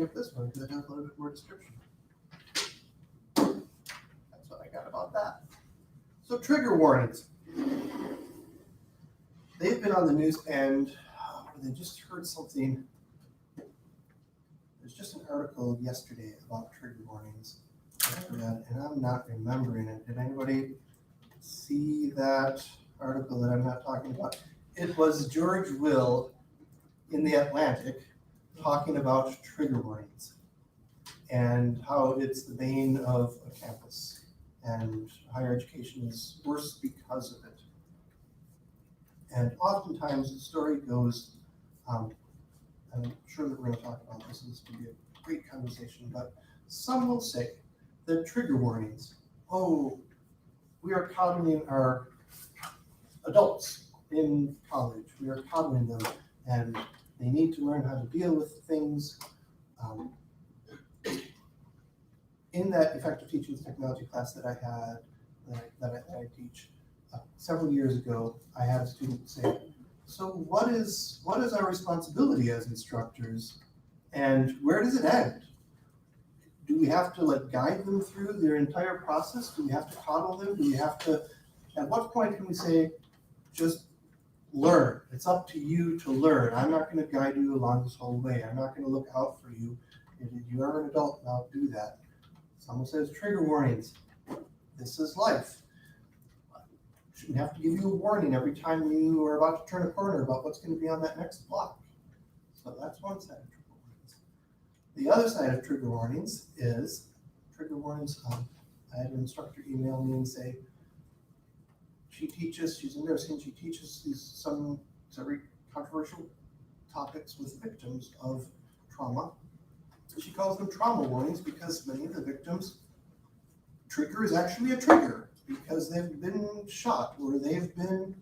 up this one because it has a little bit more description. That's what I got about that. So trigger warnings. They've been on the news, and they just heard something. There's just an article yesterday about trigger warnings that I read, and I'm not remembering it. Did anybody see that article that I'm not talking about? It was George Will in the Atlantic talking about trigger warnings and how it's the bane of a campus, and higher education is worse because of it. And oftentimes the story goes, and I'm sure that we're going to talk about this, and this will be a great conversation, but some will say that trigger warnings, oh, we are coddling our adults in college, we are coddling them, and they need to learn how to deal with things. In that effective teaching technology class that I had, that I teach, several years ago, I had a student say, so what is our responsibility as instructors, and where does it end? Do we have to guide them through their entire process? Do we have to coddle them? Do we have to, at what point can we say, just learn? It's up to you to learn. I'm not going to guide you along this whole way. I'm not going to look out for you. If you are an adult, now do that. Someone says trigger warnings. This is life. Shouldn't have to give you a warning every time you are about to turn a corner about what's going to be on that next block. So that's one side of trigger warnings. The other side of trigger warnings is trigger warnings. I had an instructor email me and say, she teaches, she's in nursing, she teaches some very controversial topics with victims of trauma. She calls them trauma warnings because many of the victims' trigger is actually a trigger because they've been shot or they've been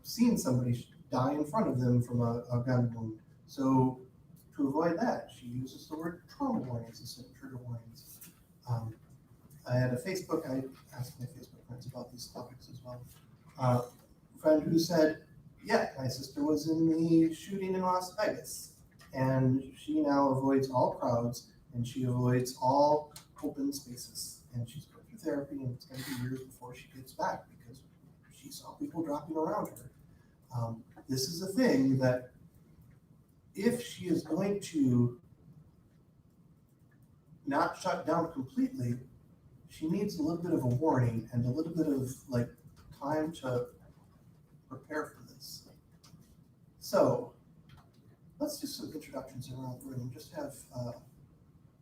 seen somebody die in front of them from a gun wound. So to avoid that, she uses the word trauma warnings instead of trigger warnings. I had a Facebook, I asked my Facebook friends about these topics as well. A friend who said, yeah, my sister was in the shooting in Las Vegas, and she now avoids all crowds, and she avoids all open spaces, and she's going through therapy, and it's going to be years before she gets back because she saw people dropping around her. This is a thing that if she is going to not shut down completely, she needs a little bit of a warning and a little bit of time to prepare for this. So let's do some introductions around the room. Just have,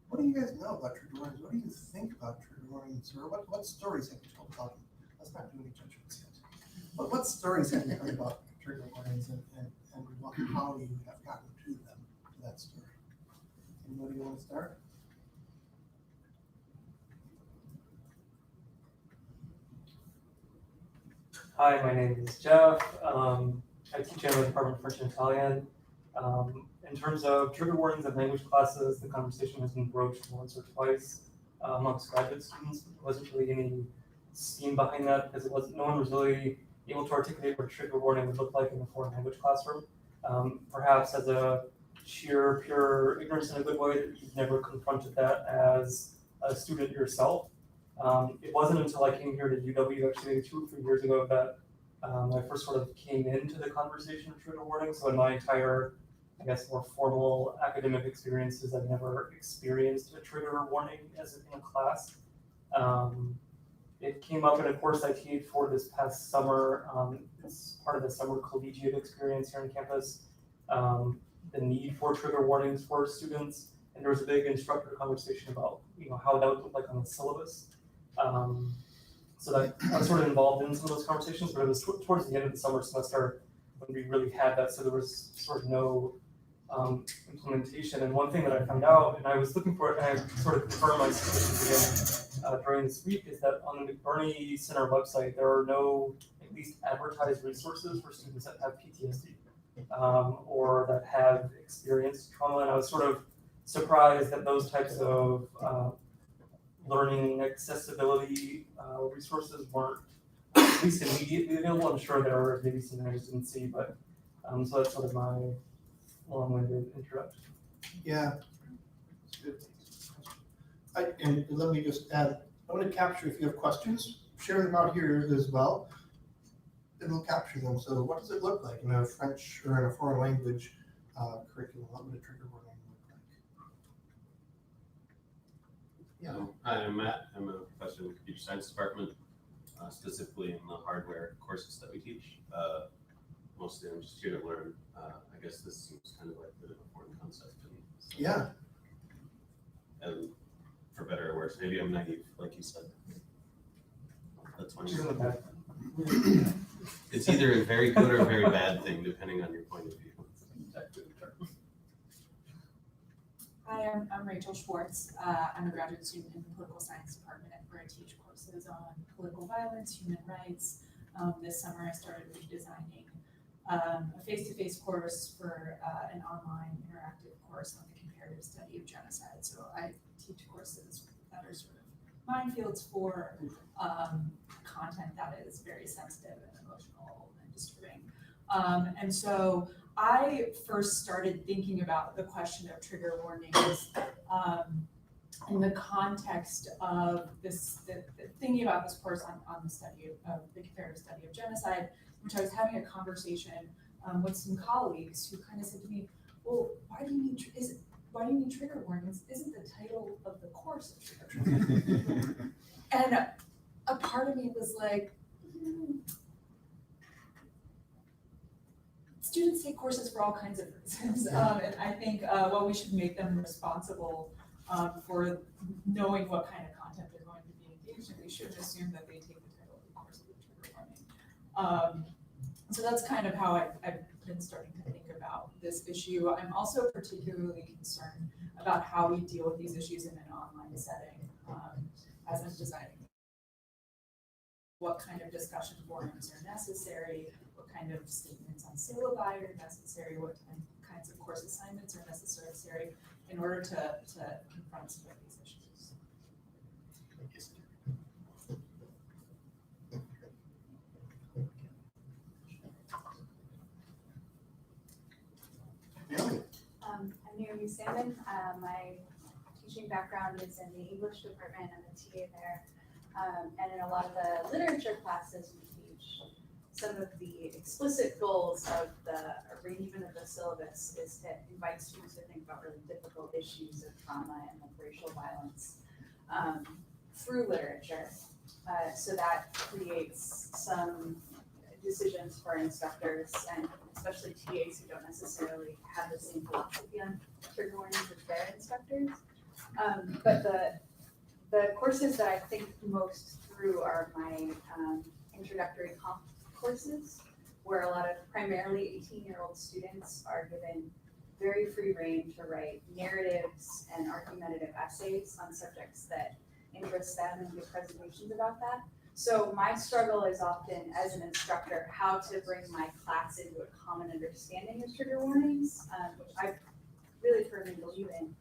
what do you guys know about trigger warnings? What do you think about trigger warnings? Or what stories have you told about them? Let's not do any judgments yet. But what stories have you heard about trigger warnings and how you have gotten to them, to that story? Anybody want to start? Hi, my name is Jeff. I teach in the Department of French and Italian. In terms of trigger warnings in language classes, the conversation has been broached once or twice amongst graduate students. But there wasn't really any steam behind that because no one was really able to articulate what a trigger warning would look like in a foreign language classroom. Perhaps as a sheer, pure ignorance in a good way that you've never confronted that as a student yourself. It wasn't until I came here to UW actually maybe 2 or 3 years ago that I first sort of came into the conversation of trigger warning. So in my entire, I guess, more formal academic experiences, I've never experienced a trigger warning as in a class. It came up in a course I taught for this past summer. It's part of the summer collegiate experience here on campus. The need for trigger warnings for students, and there was a big instructor conversation about how that would look like on the syllabus. So that I was sort of involved in some of those conversations, but it was towards the end of the summer semester when we really had that, so there was sort of no implementation. And one thing that I found out, and I was looking for it, and I sort of confirmed my suspicions again during this week, is that on the McBurney Center website, there are no at least advertised resources for students that have PTSD or that have experienced trauma. And I was sort of surprised that those types of learning accessibility resources weren't at least immediately available. I'm sure there were maybe some I just didn't see, but so that's sort of my long-winded introduction. Yeah, And let me just add, I want to capture, if you have questions, share them out here as well, and we'll capture them. So what does it look like in a French or in a foreign language curriculum? What would a trigger warning look like? Yeah. Hi, I'm Matt. I'm a professor in the computer science department, specifically in the hardware courses that we teach. Mostly I'm just here to learn. I guess this seems kind of like a foreign concept. Yeah. And for better or worse, maybe I'm naive, like you said. That's fine. It's either a very good or a very bad thing, depending on your point of view. Hi, I'm Rachel Schwartz. I'm a graduate student in the political science department where I teach courses on political violence, human rights. This summer I started redesigning a face-to-face course for an online interactive course on the comparative study of genocide. So I teach courses that are sort of minefields for content that is very sensitive and emotional and disturbing. And so I first started thinking about the question of trigger warnings in the context of thinking about this course on the study of the comparative study of genocide, which I was having a conversation with some colleagues who kind of said to me, well, why do you need trigger warnings? Isn't the title of the course a trigger warning? And a part of me was like, students take courses for all kinds of reasons, and I think we should make them responsible for knowing what kind of content they're going to be engaged in. We shouldn't assume that they take the title of the course as a trigger warning. So that's kind of how I've been starting to think about this issue. I'm also particularly concerned about how we deal with these issues in an online setting as I'm designing. What kind of discussion forums are necessary, what kind of statements on syllabi are necessary, what kinds of course assignments are necessary in order to confront some of these issues. I'm Naomi Salmon. My teaching background is in the English department. I'm a TA there. And in a lot of the literature classes we teach, some of the explicit goals of the arrangement of the syllabus is to invite students to think about really difficult issues of trauma and like racial violence through literature. So that creates some decisions for instructors and especially TAs who don't necessarily have the same philosophy on trigger warnings as their instructors. But the courses that I think most through are my introductory comp courses, where a lot of primarily 18-year-old students are given very free rein to write narratives and argumentative essays on subjects that interest them and give presentations about that. So my struggle is often, as an instructor, how to bring my class into a common understanding of trigger warnings, which I really firmly believe in.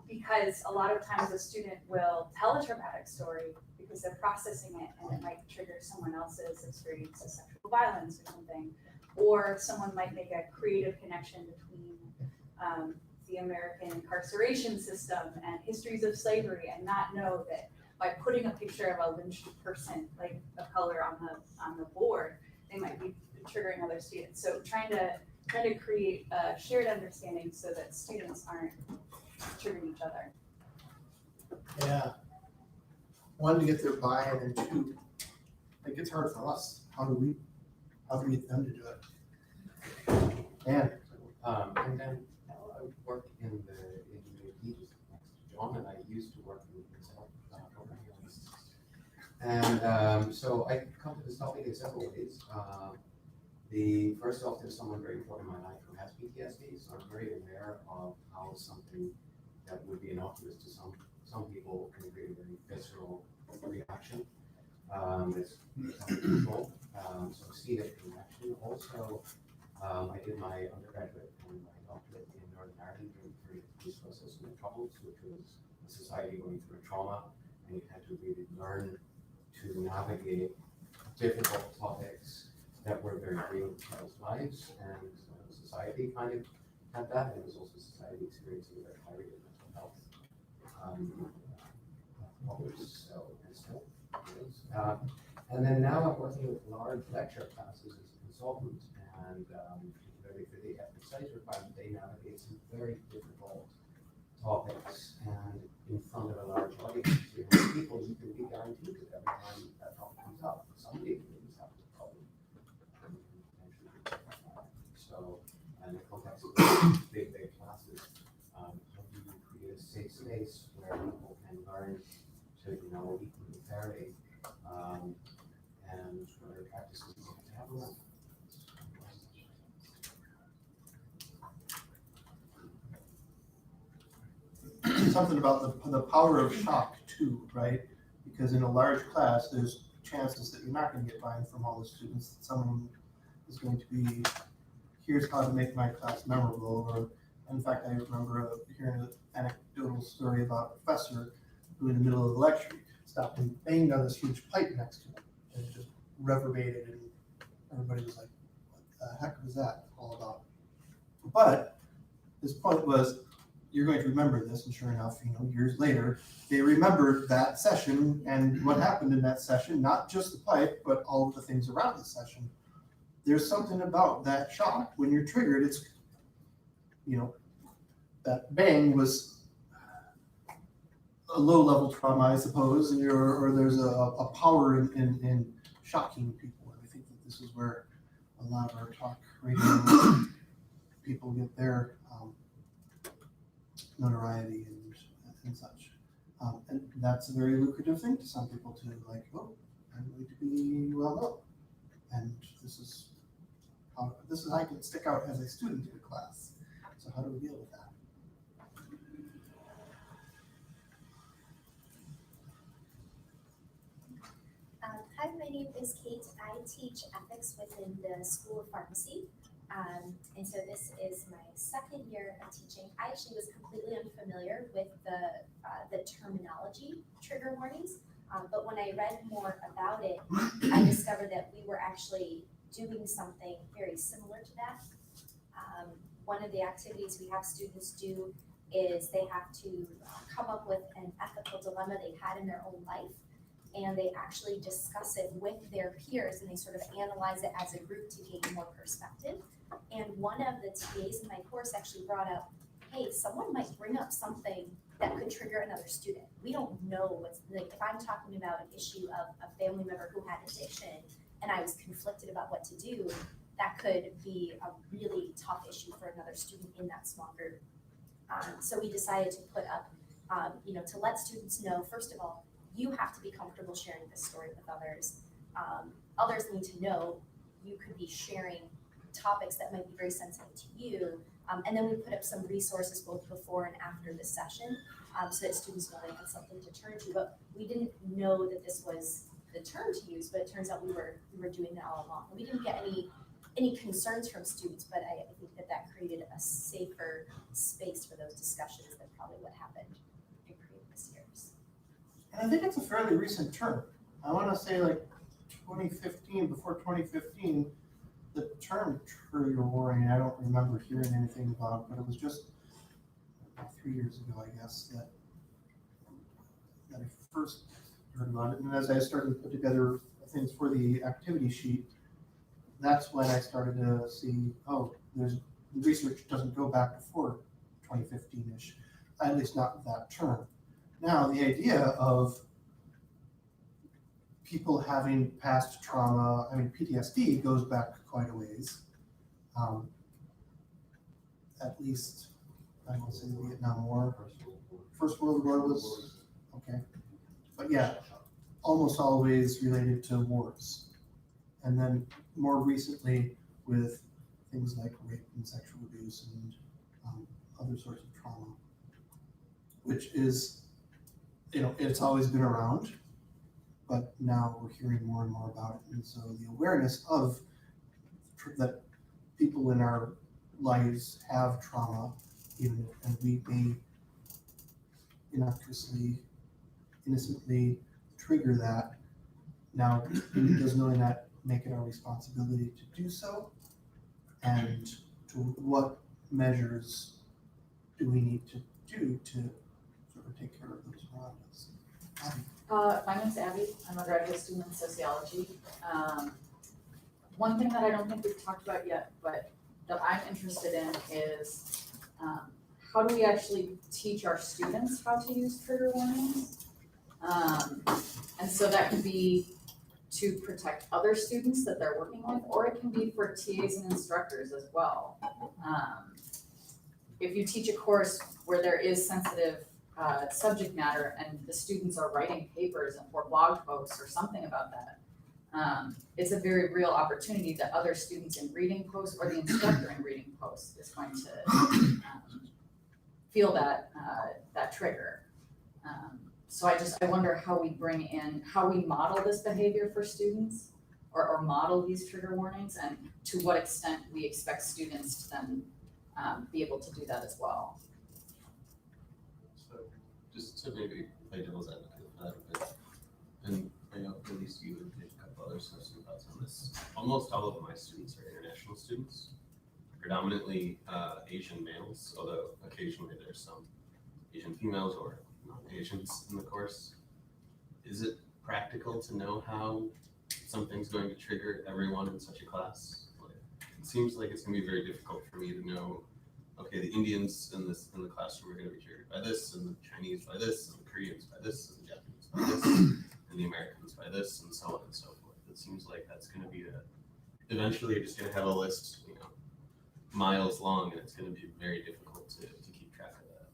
Because a lot of times a student will tell a traumatic story because they're processing it and it might trigger someone else's experience of sexual violence or something. Or someone might make a creative connection between the American incarceration system and histories of slavery and not know that by putting a picture of a lynched person, like a color on the board, they might be triggering other students. So trying to create a shared understanding so that students aren't triggering each other. Yeah. One, to get their buy-in, and two, like it's hard for us. How do we get them to do it? And And then I work in the next to John, and I used to work in myself programming. And so I come to this topic in several ways. The first off, there's someone very important in my life who has PTSD, so I'm very aware of how something that would be innocuous to some people can create a very visceral reaction. It's control. So see that in action. Also, I did my undergraduate and my doctorate in Northern Ireland during the peace process in the Troubles, which was a society going through a trauma, and you had to really learn to navigate difficult topics that were very real to people's lives, and society kind of had that, and it was also society experiencing very high rate of mental health So, and then now I'm working with large lecture classes as a consultant, and particularly for the ethnic studies requirement, they navigate some very difficult topics, and in front of a large audience, you know, people, you can be guaranteed that every time that topic comes up, somebody is having a problem. So, in the context of big classes, how do you create a safe space where people can learn to, you know, equally fairly, and where practices have a role? Something about the power of shock too, right? Because in a large class, there's chances that you're not going to get buy-in from all the students. That someone is going to be, here's how to make my class memorable. Or, in fact, I remember hearing an anecdotal story about a professor who, in the middle of the lecture, stopped and banged on this huge pipe next to him, and it just reverberated, and everybody was like, "What the heck was that all about?" But his point was, you're going to remember this, and sure enough, you know, years later, they remembered that session and what happened in that session, not just the pipe, but all of the things around the session. There's something about that shock when you're triggered. It's, you know, that bang was a low-level trauma, I suppose, and or there's a power in shocking people. And I think that this is where a lot of our talk radio people get their notoriety and such. And that's a very lucrative thing to some people to like, oh, I'm going to be well known. And this is how I can stick out as a student in a class. So how do we deal with that? Hi, my name is Kate. I teach ethics within the School of Pharmacy. And so this is my second year of teaching. I actually was completely unfamiliar with the terminology trigger warnings, but when I read more about it, I discovered that we were actually doing something very similar to that. One of the activities we have students do is they have to come up with an ethical dilemma they had in their own life, and they actually discuss it with their peers, and they sort of analyze it as a group to gain more perspective. And one of the TAs in my course actually brought up, hey, someone might bring up something that could trigger another student. We don't know what's, like, if I'm talking about an issue of a family member who had addiction and I was conflicted about what to do, that could be a really tough issue for another student in that small group. So we decided to put up, to let students know, first of all, you have to be comfortable sharing this story with others. Others need to know you could be sharing topics that might be very sensitive to you. And then we put up some resources both before and after the session, so that students know they have something to turn to. But we didn't know that this was the term to use, but it turns out we were doing that all along. And we didn't get any concerns from students, but I think that created a safer space for those discussions than probably what happened in previous years. And I think it's a fairly recent term. I want to say like 2015, before 2015, the term trigger warning, I don't remember hearing anything about, but it was just 3 years ago, I guess, that I first heard about it. And as I started to put together things for the activity sheet, that's when I started to see, oh, the research doesn't go back before 2015-ish, at least not with that term. Now, the idea of people having past trauma, I mean, PTSD goes back quite a ways. At least, I won't say the Vietnam War. First World War was, okay. But yeah, almost always related to wars. And then more recently with things like rape and sexual abuse and other sorts of trauma, which is, it's always been around, but now we're hearing more and more about it. And so the awareness of that people in our lives have trauma, and we may innocently trigger that. Now, does knowing that make it our responsibility to do so? And to what measures do we need to do to take care of those around us. My name's Abby. I'm a graduate student in sociology. One thing that I don't think we've talked about yet, but that I'm interested in is how do we actually teach our students how to use trigger warnings? And so that can be to protect other students that they're working with, or it can be for TAs and instructors as well. If you teach a course where there is sensitive subject matter and the students are writing papers or blog posts or something about that, it's a very real opportunity that other students in reading posts or the instructor in reading posts is going to feel that trigger. So I wonder how we model this behavior for students or model these trigger warnings, and to what extent we expect students to then be able to do that as well. So just to maybe play devil's advocate for that a bit, and I know at least you and a couple others have some thoughts on this. Almost all of my students are international students, predominantly Asian males, although occasionally there's some Asian females or non-Asians in the course. Is it practical to know how something's going to trigger everyone in such a class? Like, it seems like it's going to be very difficult for me to know, okay, the Indians in the classroom are going to be triggered by this, and the Chinese by this, and the Koreans by this, and the Japanese by this, and the Americans by this, and so on and so forth. It seems like that's going to be eventually you're just going to have a list, miles long, and it's going to be very difficult to keep track of that.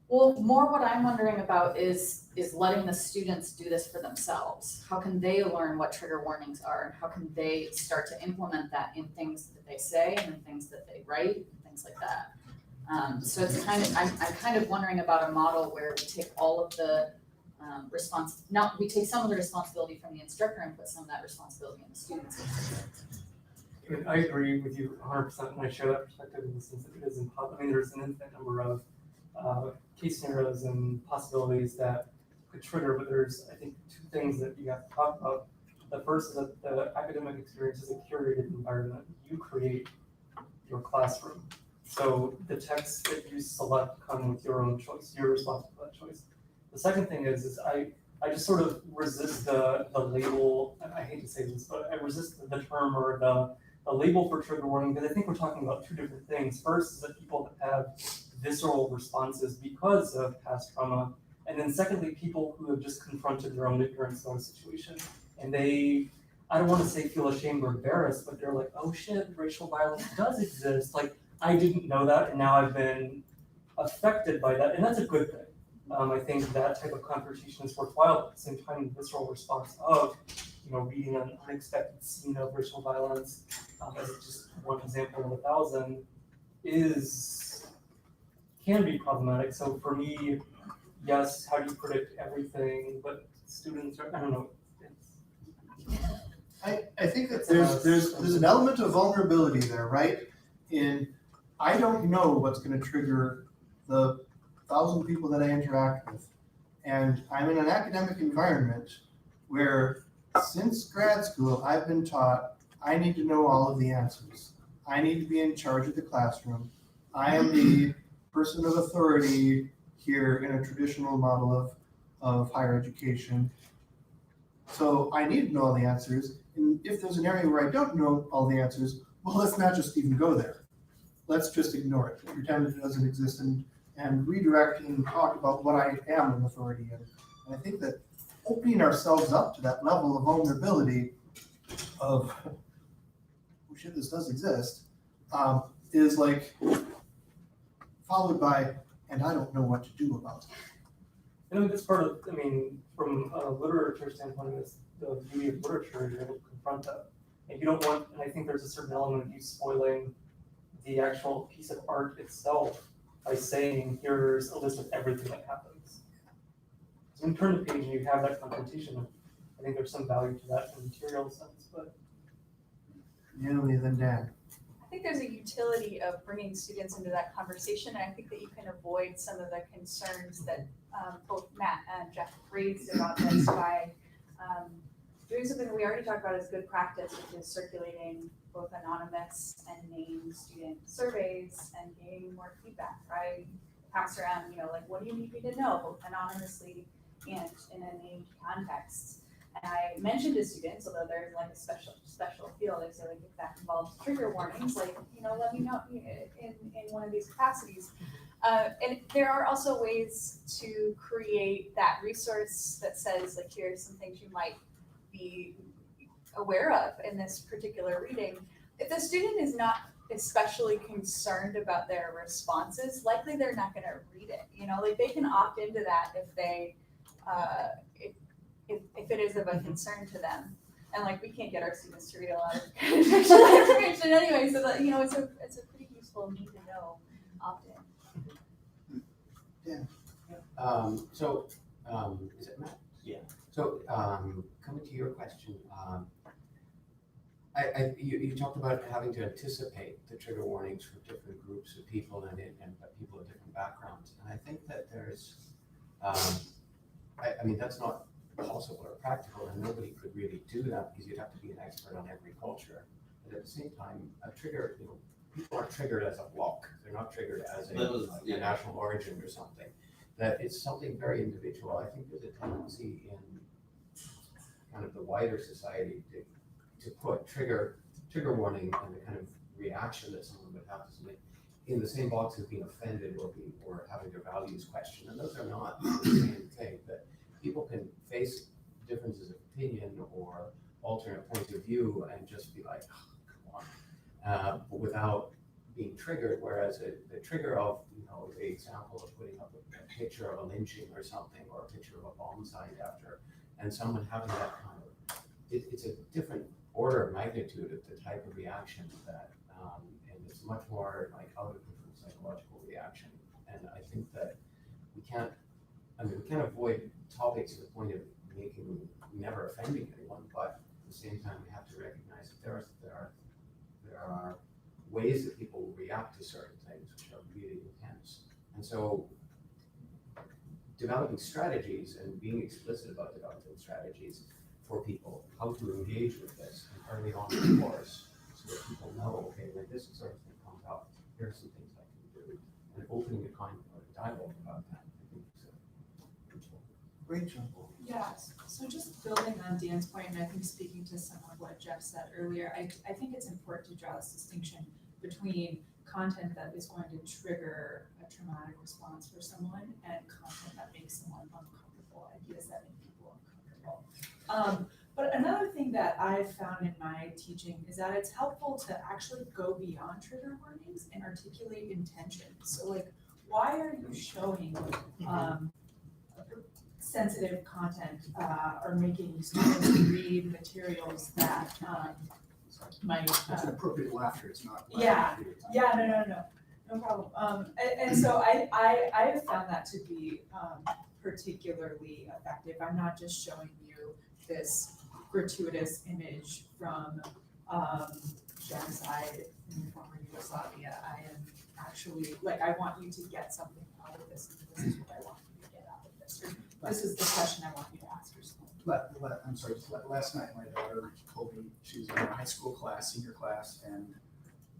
Well, more what I'm wondering about is letting the students do this for themselves. How can they learn what trigger warnings are, and how can they start to implement that in things that they say and in things that they write and things like that. So it's I'm kind of wondering about a model where we take all of the we take some of the responsibility from the instructor and put some of that responsibility on the students. I mean, I agree with you 100%, and I share that perspective in the sense that it is impossible. I mean, there's an infinite number of case scenarios and possibilities that could trigger, but there's, I think, two things that you have to talk about. The first is that the academic experience is a curated environment. You create your classroom. So the texts that you select come with your own choice. You're responsible for that choice. The second thing is I just sort of resist the label, and I hate to say this, but I resist the term or the label for trigger warning, because I think we're talking about two different things. First is that people that have visceral responses because of past trauma, and then secondly, people who have just confronted their own ignorance in a situation, and I don't want to say feel ashamed or embarrassed, but they're like, oh shit, racial violence does exist. Like, I didn't know that, and now I've been affected by that, and that's a good thing. I think that type of confrontation is worthwhile. At the same time, the visceral response of, reading an unexpected scene of racial violence, as just one example of 1,000, can be problematic. So for me, yes, how do you predict everything? But students are, I don't know. I think that there's an element of vulnerability there, right? I don't know what's going to trigger the 1,000 people that I interact with. And I'm in an academic environment where since grad school, I've been taught I need to know all of the answers. I need to be in charge of the classroom. I am the person of authority here in a traditional model of higher education. So I need to know all the answers. And if there's an area where I don't know all the answers, well, let's not just even go there. Let's just ignore it, pretend it doesn't exist, and redirect and talk about what I am an authority in. And I think that opening ourselves up to that level of vulnerability of, oh shit, this does exist, is like followed by, and I don't know what to do about it. And it's part of, from a literature standpoint, it's the beauty of literature is you're able to confront that. And you don't want, and I think there's a certain element of you spoiling the actual piece of art itself by saying, here's a list of everything that happens. So when you turn the page and you have that confrontation, I think there's some value to that in a material sense, but. Nearly than Dan. I think there's a utility of bringing students into that conversation, and I think that you can avoid some of the concerns that both Matt and Jeff raised about this by doing something that we already talked about as good practice, which is circulating both anonymous and named student surveys and getting more feedback, right? pass around, like, what do you need me to know, both anonymously and in a named context. And I mentioned to students, although there's like a special field, I say like if that involves trigger warnings, like, let me know in one of these capacities. And there are also ways to create that resource that says like, here's some things you might be aware of in this particular reading. If the student is not especially concerned about their responses, likely they're not gonna read it, like they can opt into that if they, if it is of a concern to them. And like, we can't get our students to read a lot of contextual information anyway, so that, it's a pretty useful need to know opt-in. Is it Matt? Yeah. So, coming to your question, you talked about having to anticipate the trigger warnings for different groups of people and people of different backgrounds. And I think that there's, I mean, that's not possible or practical, and nobody could really do that because you'd have to be an expert on every culture. But at the same time, a trigger, people are triggered as a block. They're not triggered as a national origin or something. That it's something very individual. I think there's a tendency in kind of the wider society to put trigger warning and the kind of reaction that someone would have to something in the same box as being offended or having their values questioned. And those are not the same thing. But people can face differences of opinion or alternate points of view and just be like, oh, come on, but without being triggered. Whereas the trigger of, the example of putting up a picture of a lynching or something, or a picture of a bomb site after, and someone having that kind of, it's a different order of magnitude of the type of reaction that, and it's much more like out of different psychological reaction. And I think that we can't avoid topics to the point of never offending anyone, but at the same time, we have to recognize that there are ways that people will react to certain things which are really intense. And so developing strategies and being explicit about developing strategies for people, how to engage with this early on in the course, so that people know, okay, when this sort of thing comes up, here are some things I can do, and opening a kind of dialogue about that, I think is Rachel. Yeah, so just building on Dan's point, and I think speaking to some of what Jeff said earlier, I think it's important to draw this distinction between content that is going to trigger a traumatic response for someone and content that makes someone uncomfortable, ideas that make people uncomfortable. But another thing that I've found in my teaching is that it's helpful to actually go beyond trigger warnings and articulate intention. So like, why are you showing sensitive content or making students read materials that might It's an appropriate laughter, it's not. Yeah, no problem. And so I have found that to be particularly effective. I'm not just showing you this gratuitous image from genocide in the former Yugoslavia. I am actually, like, I want you to get something out of this, and this is what I want you to get out of this. Or this is the question I want you to ask yourself. I'm sorry, last night my daughter told me she was in a high school class, senior class, and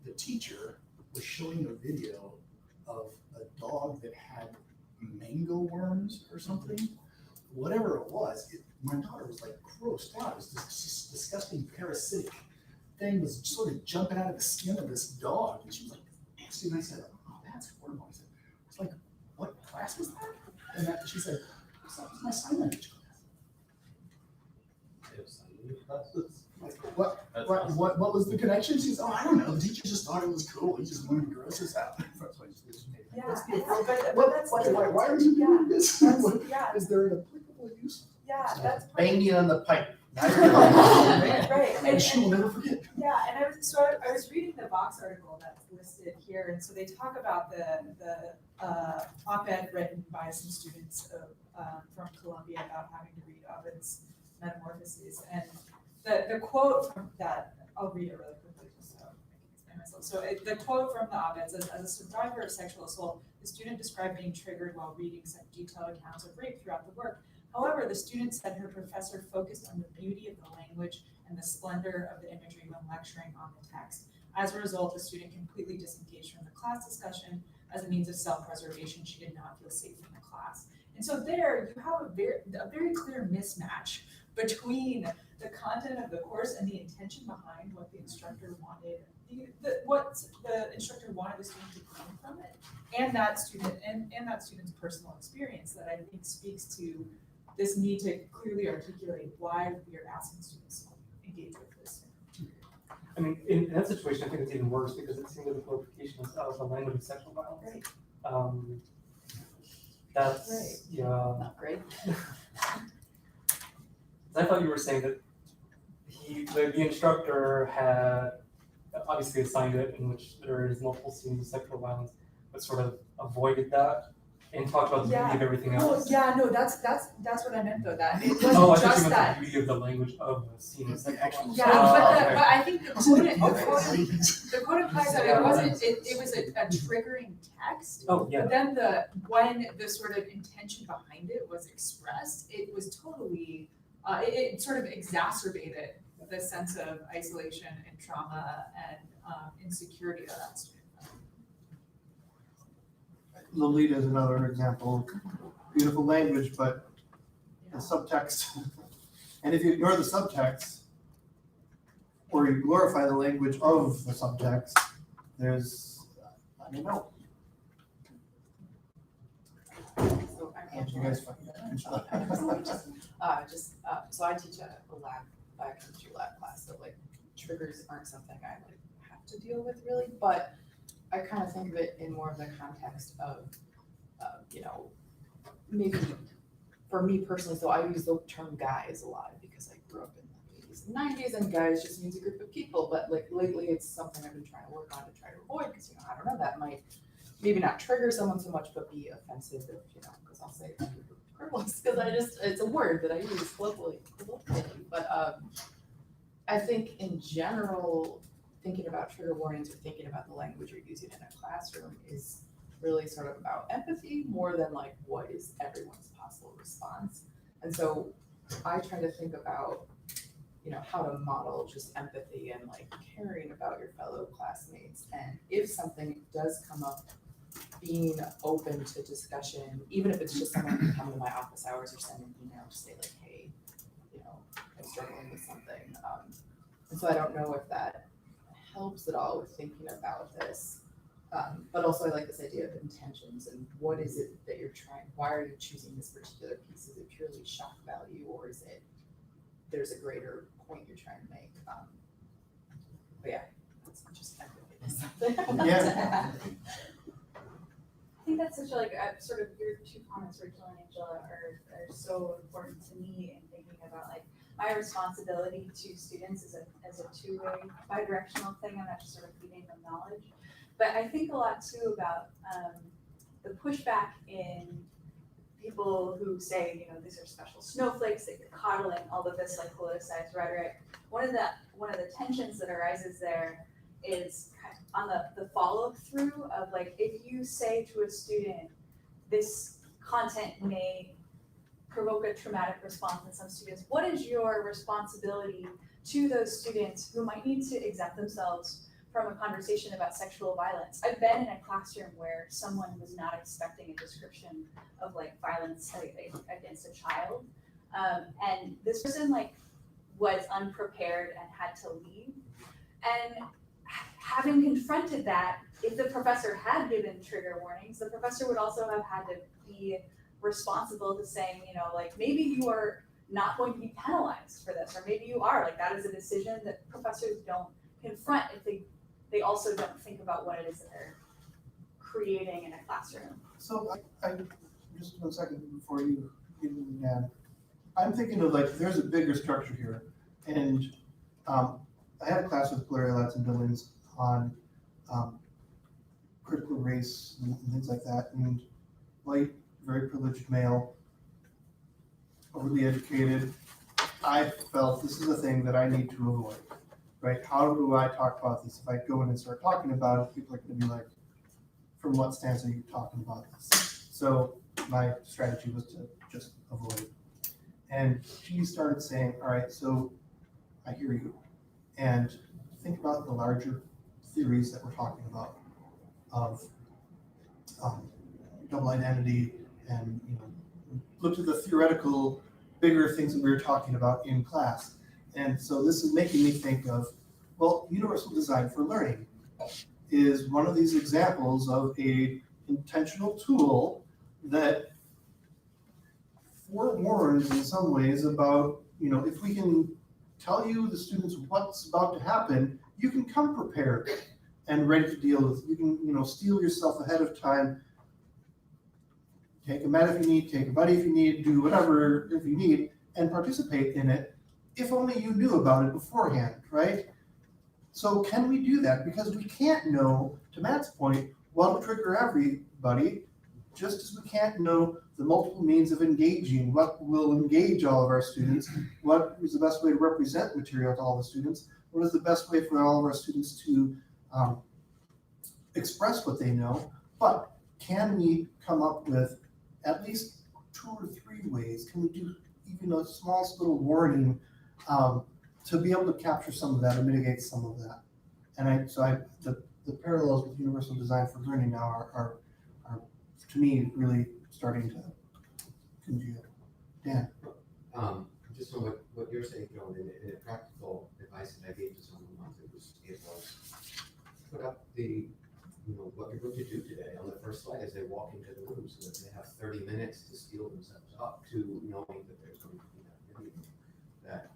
the teacher was showing a video of a dog that had mango worms or something. Whatever it was, my daughter was like grossed out. It was this disgusting parasitic thing was sort of jumping out of the skin of this dog. And she was like, nasty. And I said, oh, that's horrible. I said, it's like, what class was that? And she said, that was my sign language class. Like, what was the connection? She says, oh, I don't know. The teacher just thought it was cool. He just wanted to gross us out. Yeah, That's the but why are you doing this? Yeah. Is there an applicable use? Yeah, that's Bang me on the pipe. right. And she will never forget. Yeah, and I was reading the Vox article that's listed here, and so they talk about the op-ed written by some students from Columbia about having to read Ovid's Metamorphoses, and the quote from that, I'll read it really quickly just so I can explain myself. So the quote from the op-ed says, as a survivor of sexual assault, the student described being triggered while reading some detailed accounts of rape throughout the work. However, the student said her professor focused on the beauty of the language and the splendor of the imagery when lecturing on the text. As a result, the student completely disengaged from the class discussion. as a means of self-preservation, she did not feel safe in the class. And so there you have a very clear mismatch between the content of the course and the intention behind what the instructor wanted, what the instructor wanted the student to gain from it, and that student's personal experience that I think speaks to this need to clearly articulate why we are asking students to engage with this. I mean, in that situation, I think it's even worse because it seems like the qualification of the language of sexual violence. Right. That's, Right. yeah. Not great. I thought you were saying that the instructor had obviously assigned it in which there is multiple scenes of sexual violence, but sort of avoided that and talked about the beauty of everything else. Yeah, no, that's what I meant though, that it Oh, I wasn't thought just you meant that. the beauty of the language of the scene of sexual violence. Yeah, Okay. but I think the quote implies that it wasn't, it was a triggering text. Oh, yeah. But then when the sort of intention behind it was expressed, it was totally, it sort of exacerbated the sense of isolation and trauma and insecurity that that student felt. Lolita is another example. Beautiful language, but the subtext. And if you ignore the subtext, or you glorify the language of the subtext, there's, I don't know. So I'm How did you Angela. guys find that? So I teach a lab, biochemistry lab class, so like triggers aren't something I like have to deal with really, but I kind of think of it in more of the context of, maybe for me personally, so I use the term guys a lot because I grew up in the 80s and 90s and guys just means a group of people, but like lately it's something I've been trying to work on to try to avoid because, I don't know, that might maybe not trigger someone so much, but be offensive if, because I'll say criminals because it's a word that I use colloquially, but I think in general, thinking about trigger warnings or thinking about the language you're using in a classroom is really sort of about empathy more than like what is everyone's possible response. And so I try to think about, how to model just empathy and like caring about your fellow classmates. And if something does come up, being open to discussion, even if it's just someone who come to my office hours or send an email to say like, hey, I'm struggling with something. And so I don't know if that helps at all with thinking about this. But also I like this idea of intentions and what is it that you're trying, why are you choosing this particular piece? Is it purely shock value or is it, there's a greater point you're trying to make? But yeah, that's just something. Yeah. I think that's such a, sort of your two comments, Rachel and Angela, are so important to me in thinking about my responsibility to students is a two-way, bi-directional thing. I'm not just sort of feeding them knowledge. But I think a lot too about the pushback in people who say, these are special snowflakes that you're coddling, all of this politicized rhetoric. One of the tensions that arises there is on the follow through of if you say to a student, this content may provoke a traumatic response in some students, what is your responsibility to those students who might need to exempt themselves from a conversation about sexual violence? I've been in a classroom where someone was not expecting a description of violence against a child. And this person was unprepared and had to leave. And having confronted that, if the professor had given trigger warnings, the professor would also have had to be responsible to saying, maybe you are not going to be penalized for this, or maybe you are. That is a decision that professors don't confront if they also don't think about what it is that they're creating in a classroom. So I just 1 second before you get into that. I'm thinking of there's a bigger structure here. And I had a class with Gloria Latz and Billings on critical race and things like that. And white, very privileged male, overly educated. I felt this is a thing that I need to avoid, right? How do I talk about this? If I go in and start talking about it, people are going to be like, from what stance are you talking about this? So my strategy was to just avoid it. And she started saying, all right, so I hear you. And think about the larger theories that we're talking about of double identity and, looked at the theoretical, bigger things that we were talking about in class. And so this is making me think of, well, universal design for learning is one of these examples of a intentional tool that forewarns in some ways about, if we can tell you, the students, what's about to happen, you can come prepared and ready to deal with. You can, steel yourself ahead of time. Take a med if you need, take a buddy if you need, do whatever if you need, and participate in it, if only you knew about it beforehand, right? So can we do that? Because we can't know, to Matt's point, what will trigger everybody, just as we can't know the multiple means of engaging, what will engage all of our students, what is the best way to represent material to all the students, what is the best way for all of our students to express what they know, but can we come up with at least 2 or 3 ways? Can we do even a small little warning to be able to capture some of that or mitigate some of that? And the parallels with universal design for learning now are to me really starting to congeal. Dan? Just on what you're saying, in a practical advice that I gave to someone once, it was put up the, what you're going to do today on the first slide as they walk into the room, so that they have 30 minutes to steel themselves up to knowing that there's going to be that video. That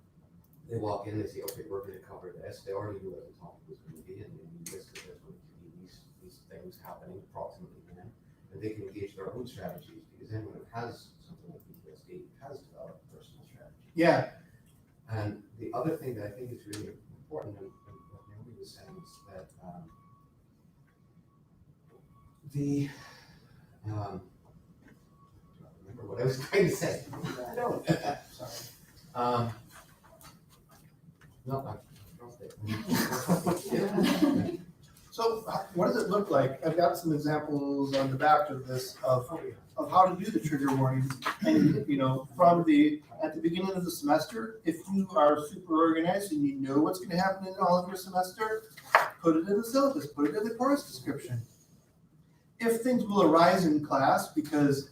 they walk in, they say, okay, we're going to cover this. They already knew what the topic was going to be, and they list that there's going to be these things happening approximately then, and they can engage their own strategies, because anyone who has something like PTSD has developed personal strategy. Yeah. And the other thing that I think is really important, and what Naomi was saying, is that remember what I was trying to say. I don't. Sorry. No, I dropped it. So what does it look like? I've got some examples on the back of this of how to do the trigger warnings. And from at the beginning of the semester, if you are super organized and you know what's going to happen in all of your semester, put it in the syllabus, put it in the course description. If things will arise in class because,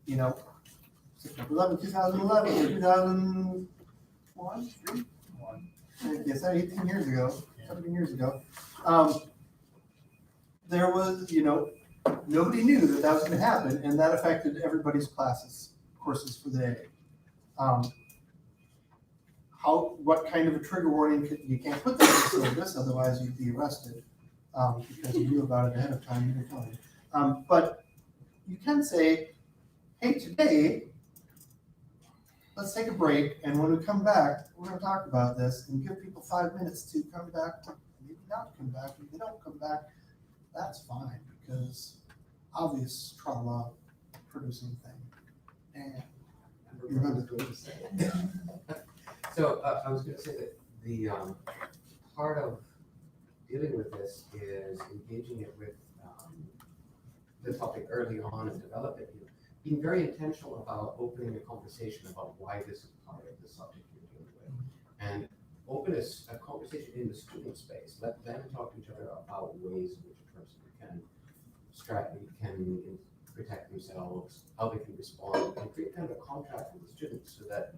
September 11, 2011 or 2001, 3? Yes, 18 years ago, 17 years ago. There was, nobody knew that was going to happen, and that affected everybody's courses for the day. What kind of a trigger warning you can't put that in the syllabus, otherwise you'd be arrested because you knew about it ahead of time. You didn't tell me. But you can say, hey, today, let's take a break, and when we come back, we're going to talk about this and give people 5 minutes to come back, maybe not come back. If they don't come back, that's fine, because obvious trauma producing thing. And you remember what to say. So I was going to say that the part of dealing with this is engaging it with the topic early on and develop it. Being very intentional about opening a conversation about why this is part of the subject you're dealing with, and open a conversation in the student space. Let them talk to each other about ways in which a person can protect themselves, how they can respond, and create kind of a contract with the students so that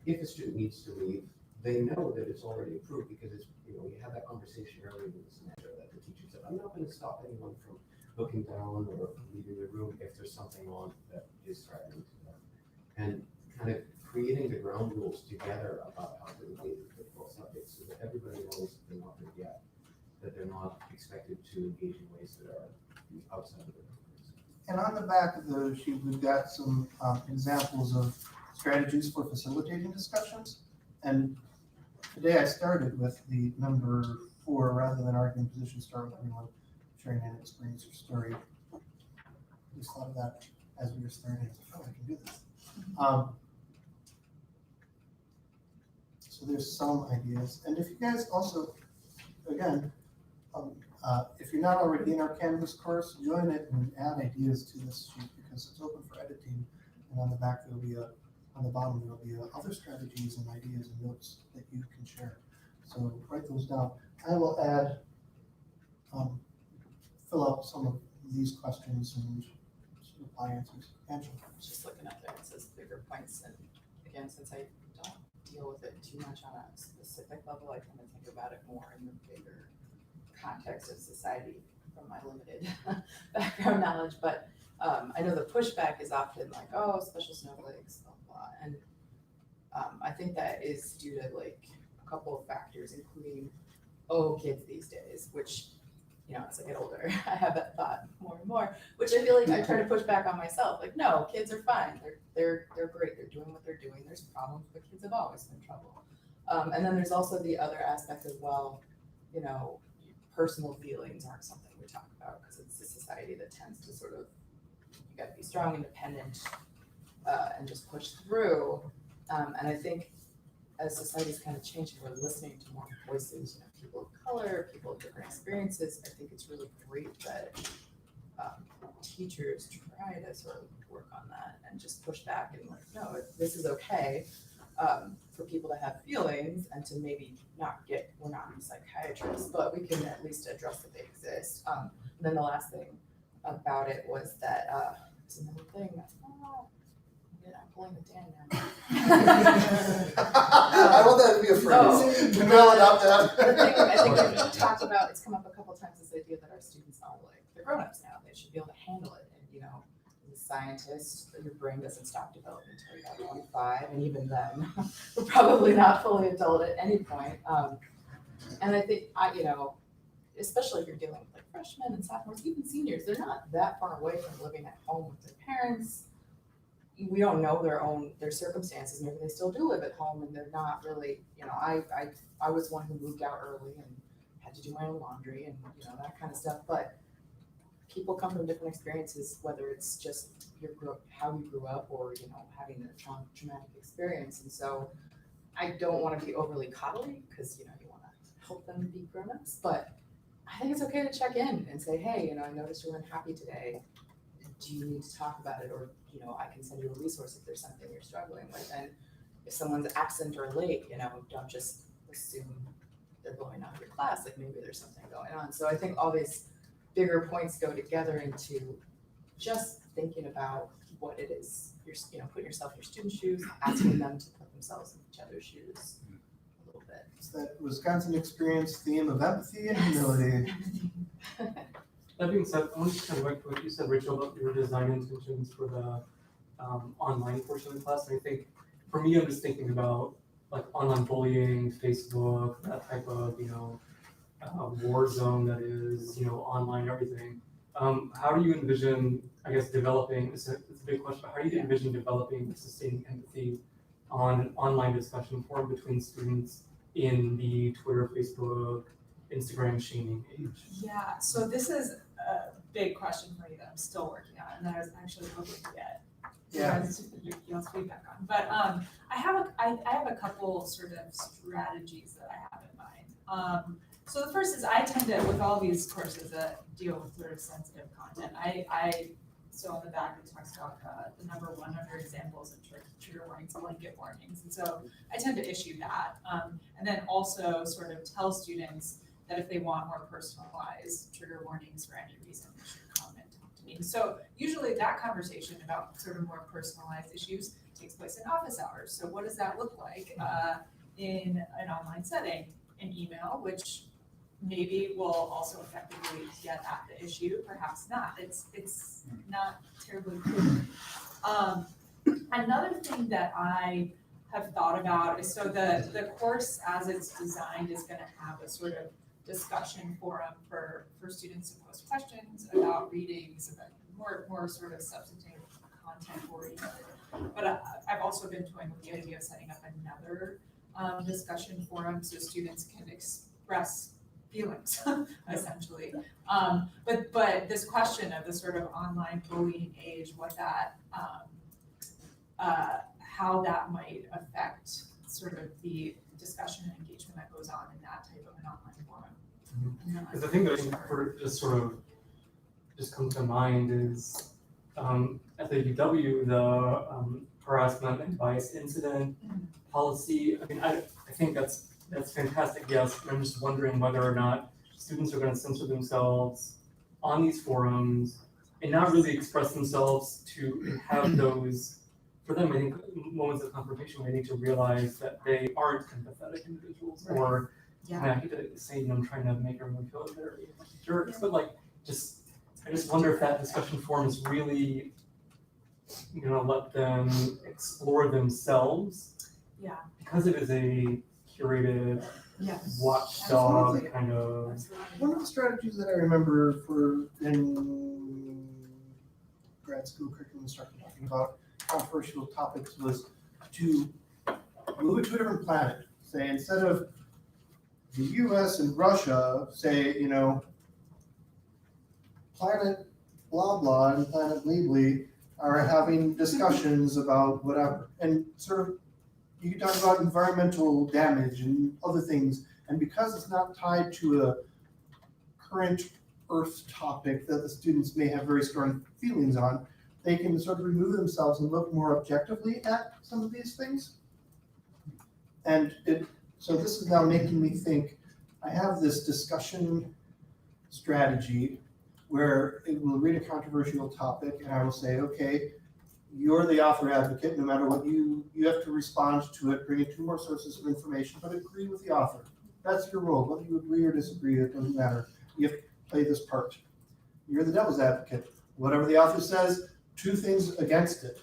if a student needs to leave, they know that it's already approved, because it's, we had that conversation earlier in the semester that the teacher said, I'm not going to stop anyone from looking down or leaving the room if there's something on that is threatening to them. And kind of creating the ground rules together about how to engage with difficult subjects so that everybody knows that they're not going to get, that they're not expected to engage in ways that are outside of their comforts. And on the back of the sheet, we've got some examples of strategies for facilitating discussions. And today I started with the number 4, rather than arguing position, start with everyone sharing an experience or story. I just thought of that as we were starting. I can do this. So there's some ideas. And if you guys also, again, if you're not already in our Canvas course, join it and add ideas to this sheet, because it's open for editing. And on the back, there'll be on the bottom, there'll be other strategies and ideas and notes that you can share. So write those down. I will add, fill out some of these questions and reply answers. Angela. Just looking up there, it says bigger points, and again, since I don't deal with it too much on a specific level, I tend to think about it more in the bigger context of society from my limited background knowledge. But I know the pushback is often like, oh, special snowflakes, blah, blah, and I think that is due to like a couple of factors, including, oh, kids these days, which, you know, as I get older, I have that thought more and more, which I feel like I try to push back on myself. Like, no, kids are fine. They're great. They're doing what they're doing. There's problems, but kids have always been trouble. And then there's also the other aspect of, well, you know, personal feelings aren't something we talk about because it's a society that tends to sort of, you got to be strong, independent, and just push through. And I think as society's kind of changing, we're listening to more voices, you know, people of color, people with different experiences. I think it's really great that teachers try to sort of work on that and just push back and like, no, this is okay for people to have feelings and to maybe not get, we're not psychiatrists, but we can at least address that they exist. And then the last thing about it was that, it's another thing, I'm pulling it down now. I want that to be a phrase. To mail it out The thing I think there. we've talked about, it's come up a couple of times, this idea that our students are like, they're grown-ups now, they should be able to handle it. And you know, as a scientist, your brain doesn't stop developing until you're about 25, and even then, we're probably not fully adult at any point. And I think, you know, especially if you're dealing with like freshmen and sophomores, even seniors, they're not that far away from living at home with their parents. We don't know their circumstances, maybe they still do live at home and they're not really, you know, I was one who moved out early and had to do my own laundry and, you know, that kind of stuff, but people come from different experiences, whether it's just how you grew up or, you know, having a traumatic experience. And so I don't want to be overly coddly because, you know, you want to help them be grown-ups, but I think it's okay to check in and say, hey, you know, I noticed you were unhappy today. Do you need to talk about it? Or, you know, I can send you a resource if there's something you're struggling with. And if someone's absent or late, you know, don't just assume they're blowing out of your class. Like maybe there's something going on. So I think all these bigger points go together into just thinking about what it is. You're, you know, putting yourself in your students' shoes, asking them to put themselves in each other's shoes a little bit. It's that Wisconsin experience theme of empathy and humility. That being said, I want to kind of back to what you said, Rachel, about your design intentions for the online portion of the class. And I think for me, I'm just thinking about like online bullying, Facebook, that type of, you know, war zone that is, you know, online everything. How do you envision, I guess, developing, it's a big question, but how do you envision developing sustaining empathy on an online discussion forum between students in the Twitter, Facebook, Instagram shaming age? Yeah, so this is a big question for me that I'm still working on, and that I was actually hoping to get your feedback on. But I have a couple sort of strategies that I have in mind. So the first is I tend to, with all these courses that deal with sort of sensitive content, so on the back it talks about the number 100 examples of trigger warnings, blanket warnings, and so I tend to issue that, and then also sort of tell students that if they want more personalized trigger warnings for any reason, they should come and talk to me. So usually that conversation about sort of more personalized issues takes place in office hours. So what does that look like in an online setting? An email, which maybe will also effectively get at the issue, perhaps not. It's not terribly clear. Another thing that I have thought about is, so the course as it's designed is going to have a sort of discussion forum for students to post questions about readings, about more sort of substantive content oriented. But I've also been toying with the idea of setting up another discussion forum so students can express feelings, essentially. But this question of the sort of online bullying age, what that, how that might affect sort of the discussion and engagement that goes on in that type of an online forum. Because the thing that I think for just comes to mind is at the UW, the harassment and bias incident policy. I mean, I think that's fantastic, yes. I'm just wondering whether or not students are going to censor themselves on these forums and not really express themselves to have those, for them, I think, moments of confrontation where they need to realize that they aren't empathetic individuals, or, and I hate to say, I'm trying to make everyone feel like they're jerks, but like, I just wonder if that discussion forum is really let them explore themselves. Yeah. Because it is a curated Yes. watchdog Absolutely. kind of. One of the strategies that I remember in grad school curriculum instruction talking about controversial topics was to move it to a different planet. Say, instead of the US and Russia, say, planet blah blah and planet Bleebly are having discussions about whatever. And sort of, you can talk about environmental damage and other things. And because it's not tied to a current Earth topic that the students may have very strong feelings on, they can sort of remove themselves and look more objectively at some of these things. And so this is now making me think, I have this discussion strategy where it will read a controversial topic and I will say, okay, you're the author advocate, no matter what you have to respond to it, bring in 2 more sources of information, but agree with the author. That's your role. Whether you agree or disagree, it doesn't matter. You have to play this part. You're the devil's advocate. Whatever the author says, 2 things against it.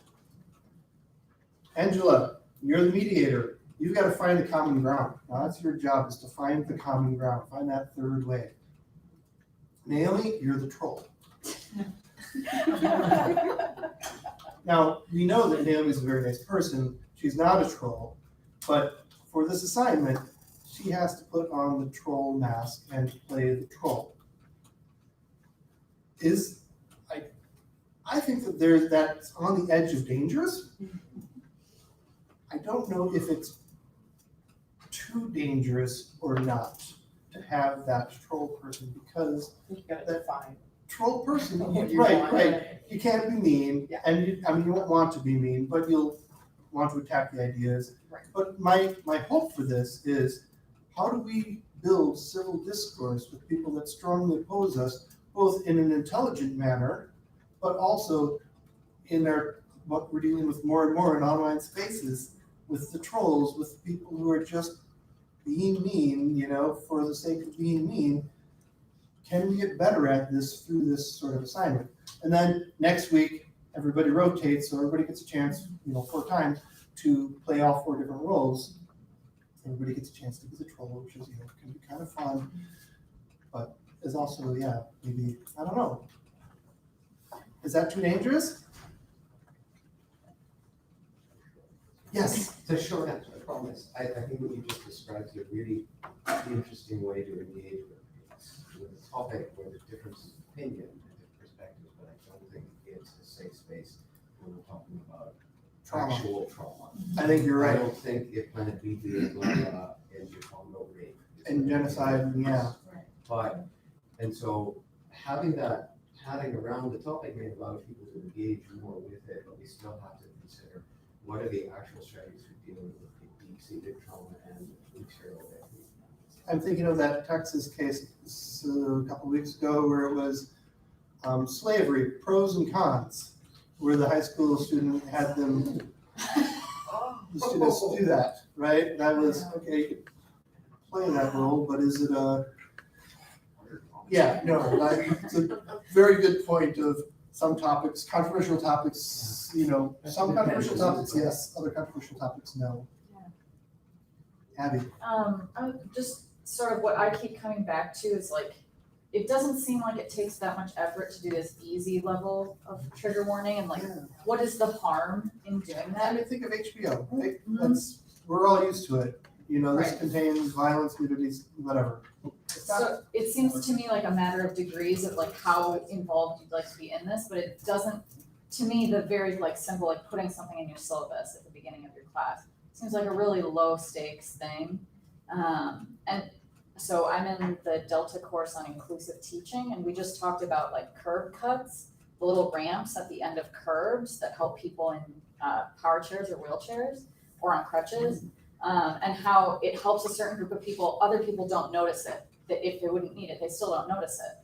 Angela, you're the mediator. You've got to find the common ground. Now that's your job, is to find the common ground, find that third way. Naomi, you're the troll. Now, we know that Naomi's a very nice person. She's not a troll, but for this assignment, she has to put on the troll mask and play the troll. I think that that's on the edge of dangerous. I don't know if it's too dangerous or not to have that troll person, because You gotta define. troll person, what you right, want. right. You can't be mean, Yeah. and you won't want to be mean, but you'll want to attack the ideas. Right. But my hope for this is, how do we build civil discourse with people that strongly oppose us, both in an intelligent manner, but also in what we're dealing with more and more in online spaces, with the trolls, with people who are just being mean, for the sake of being mean. Can we get better at this through this sort of assignment? And then next week, everybody rotates, so everybody gets a chance, 4 times to play all 4 different roles. Everybody gets a chance to be the troll, which is, can be kind of fun, but is also, maybe, I don't know. Is that too dangerous? Yes. The short answer, I promise. I think what you just described is a really interesting way to engage with a topic where there's differences of opinion and different perspectives, but I don't think it's a safe space when we're talking about Trauma. actual trauma. I think you're I right. don't think if Planet B is like and you're talking about rape. And genocide, yeah. But, and so having that padding around the topic may allow people to engage more with it, but we still have to consider what are the actual strategies for dealing with the deep-seated trauma and material that we. I'm thinking of that Texas case a couple weeks ago where it was slavery, pros and cons, where the high school student had them, the students do that, right? And I was, okay, you could play that role, but is it it's a very good point of some topics, controversial topics, some controversial topics, yes, other controversial topics, no. Abby. Just sort of what I keep coming back to is like, it doesn't seem like it takes that much effort to do this easy level of trigger warning, and like, what is the harm in doing I that? mean, think of HBO, right? Mhm. We're all used to it. This Right. contains violence, nudity, whatever. It's not- So it seems to me like a matter of degrees of like how involved you'd like to be in this, but it doesn't, to me, the very like simple, like putting something in your syllabus at the beginning of your class seems like a really low stakes thing. And so I'm in the Delta course on inclusive teaching, and we just talked about like curb cuts, the little ramps at the end of curbs that help people in power chairs or wheelchairs or on crutches, and how it helps a certain group of people. Other people don't notice it. That if they wouldn't need it, they still don't notice it.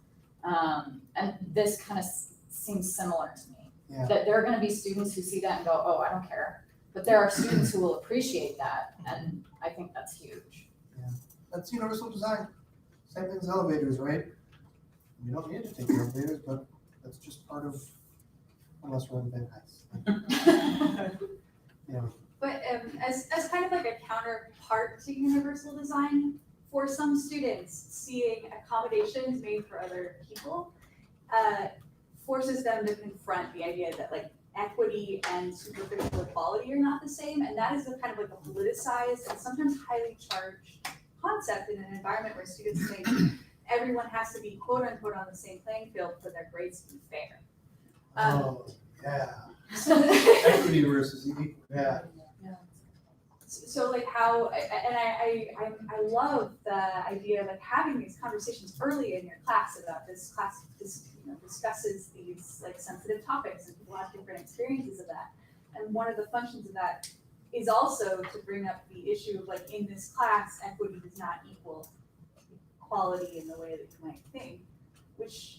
And this kind of seems similar to me. Yeah. That there are gonna be students who see that and go, oh, I don't care. But there are students who will appreciate that, and I think that's huge. That's universal design. Same thing as elevators, right? We don't need to take the elevators, but that's just part of, unless we're in Van Nuys. You know, But as kind of like a counterpart to universal design, for some students, seeing accommodations made for other people forces them to confront the idea that like equity and superficial equality are not the same, and that is a kind of like a politicized and sometimes highly charged concept in an environment where students think everyone has to be quote unquote on the same playing field for their grades to be fair. oh, yeah. So Equity versus equity, yeah. So like how, and I love the idea of like having these conversations early in your class about this class, discusses these like sensitive topics and people have different experiences of that. And one of the functions of that is also to bring up the issue of like in this class, equity does not equal equality in the way that you might think, which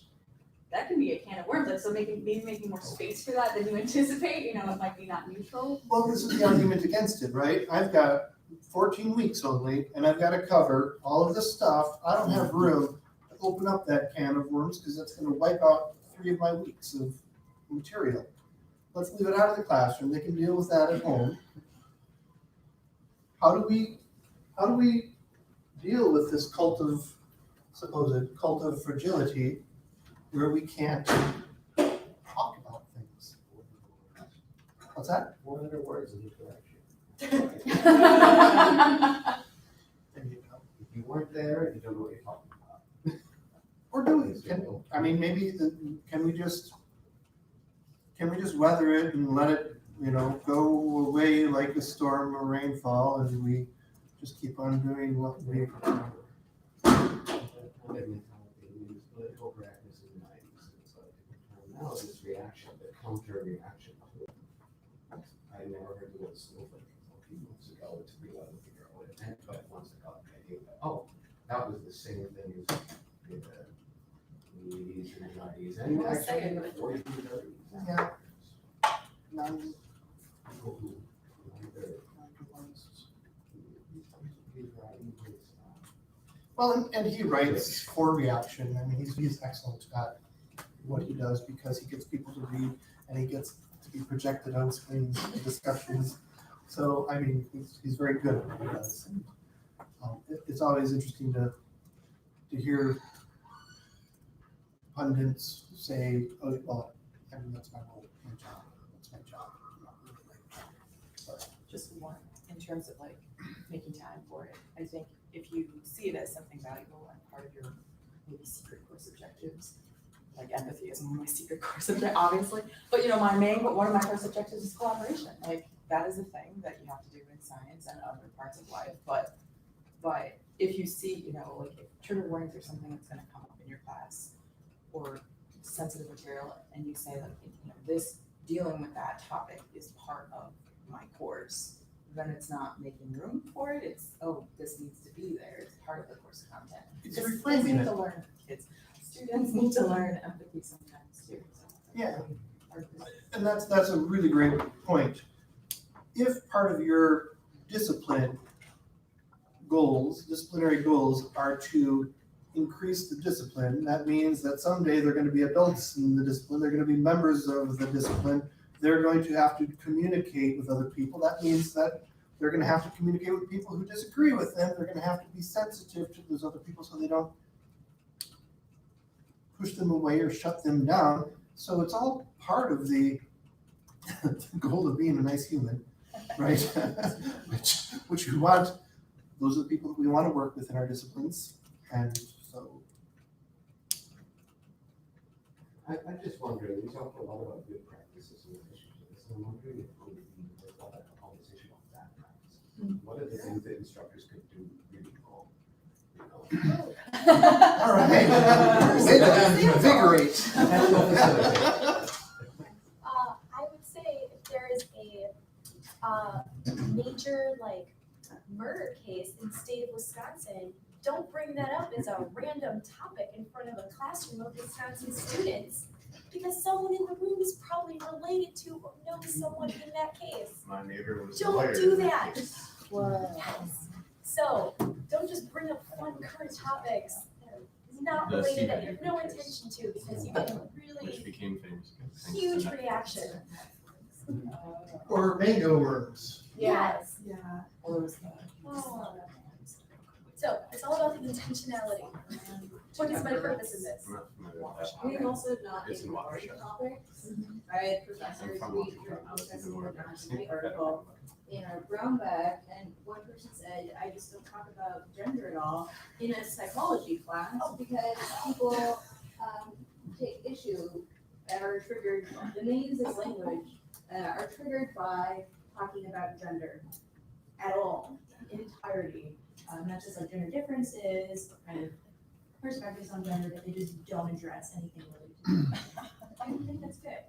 that can be a can of worms. Like, so making more space for that than you anticipate, it might be not neutral. Well, this is the argument against it, right? I've got 14 weeks only, and I've got to cover all of this stuff. I don't have room to open up that can of worms because that's going to wipe out 3 of my weeks of material. Let's leave it out of the classroom. They can deal with that at home. How do we deal with this supposed cult of fragility where we can't talk about things? What's that? 400 words in each direction. There you go. If you weren't there, you don't know what you're talking about. Or do we? Can we just weather it and let it, go away like a storm or rainfall, and we just keep on doing what we. Political correctness in the 90s. It's like now this reaction, the counter reaction to it. I never heard the word snowflake until a few months ago. It took me a while to figure out what it meant, but once I got the idea that, oh, that was the same thing as in the 80s and the 90s, and actually in the 40s and 30s. Yeah. None. People who he's writing his Well, and he writes for reaction. I mean, he's excellent at what he does because he gets people to read and he gets to be projected on screens and discussions. So, I mean, he's very good at what he does. And, it's always interesting to hear pundits say, oh, well, I mean, that's my role, my job. That's my job. Not really my job. But, Just one, in terms of like making time for it, I think if you see it as something valuable and part of your maybe secret course objectives, like empathy is one of my secret course objectives, obviously, but one of my course objectives is collaboration. Like that is a thing that you have to do in science and other parts of life, but if you see, like if trigger warnings are something that's gonna come up in your class or sensitive material and you say like, this dealing with that topic is part of my course, then it's not making room for it. It's, oh, this needs to be there. It's part of the course content. It's Kids reframing need it. to learn, students need to learn empathy sometimes too. So that's Yeah. part of it. And that's a really great point. If part of your disciplinary goals are to increase the discipline, that means that someday they're going to be adults in the discipline, they're going to be members of the discipline, they're going to have to communicate with other people. That means that they're going to have to communicate with people who disagree with them. They're going to have to be sensitive to those other people so they don't push them away or shut them down. So it's all part of the goal of being a nice human, right? which we want. Those are the people that we want to work with in our disciplines. And so. I'm just wondering, we talked a lot about good practices in relation to this, and I'm wondering if we there's a lot of conversation about bad practices. What are the things that instructors could do really wrong? All right. Way to invigorate. I would say if there is a major murder case in the state of Wisconsin, don't bring that up as a random topic in front of a classroom of Wisconsin students, because someone in the room is probably related to or knows someone in that case. My neighbor was a Don't lawyer. do that. Yes. Yes. So don't just bring up fun current topics that is not The related that you CW have no case. intention to, because you get a Which really became famous. thanks to huge that. reaction. Or mango worms. Yes. Yeah. Or was that? Oh. So it's all about the intentionality. What is my purpose in this? I'm not familiar with that. We've also not It's in ignored Waukesha. topics. I had I'm professors from read Waukesha, your now it's process even more in the embarrassing. article in our brown bag, and one person said, I just don't talk about gender at all in a psychology class because people take issue and are triggered, and they use this language, are triggered by talking about gender at all, in entirety. Not just like gender differences, kind of perspectives on gender, that they just don't address anything related to it. I don't think that's good.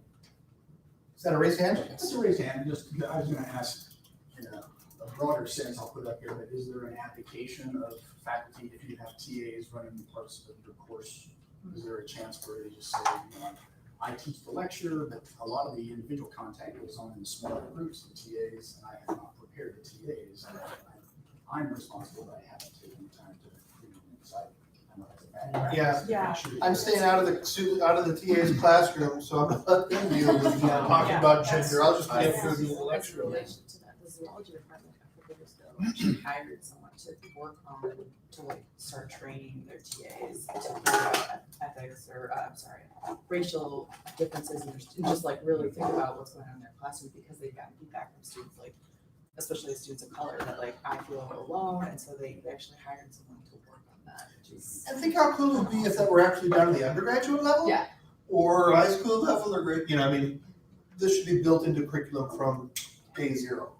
Is that a raised hand? Just a raise hand, just, I was gonna ask, in a broader sense, I'll put up here, but is there an application of faculty, if you have TAs running parts of your course, is there a chance for you to just say, you know, I teach the lecture, but a lot of the individual contact goes on in smaller groups of TAs, and I have not prepared the TAs. I'm responsible, but I haven't taken the time to read and decide. I know that's a bad practice. Yeah. Make sure you- I'm staying out of the TA's classroom, so I'm gonna let them deal with talking about gender. I'll just be up here doing the As a lecture. relation to that, the zoology department a couple years ago actually hired someone to work on, to like start training their TAs to figure out ethics or, racial differences and just like really think about what's going on in their classroom, because they've gotten feedback from students, like, especially students of color, that like, I feel alone, and so they actually hired someone to work on that, which is. I think how cool it would be if that were actually down to the undergraduate level. Yeah. Or high school level or grade, I mean, this should be built into curriculum from day zero.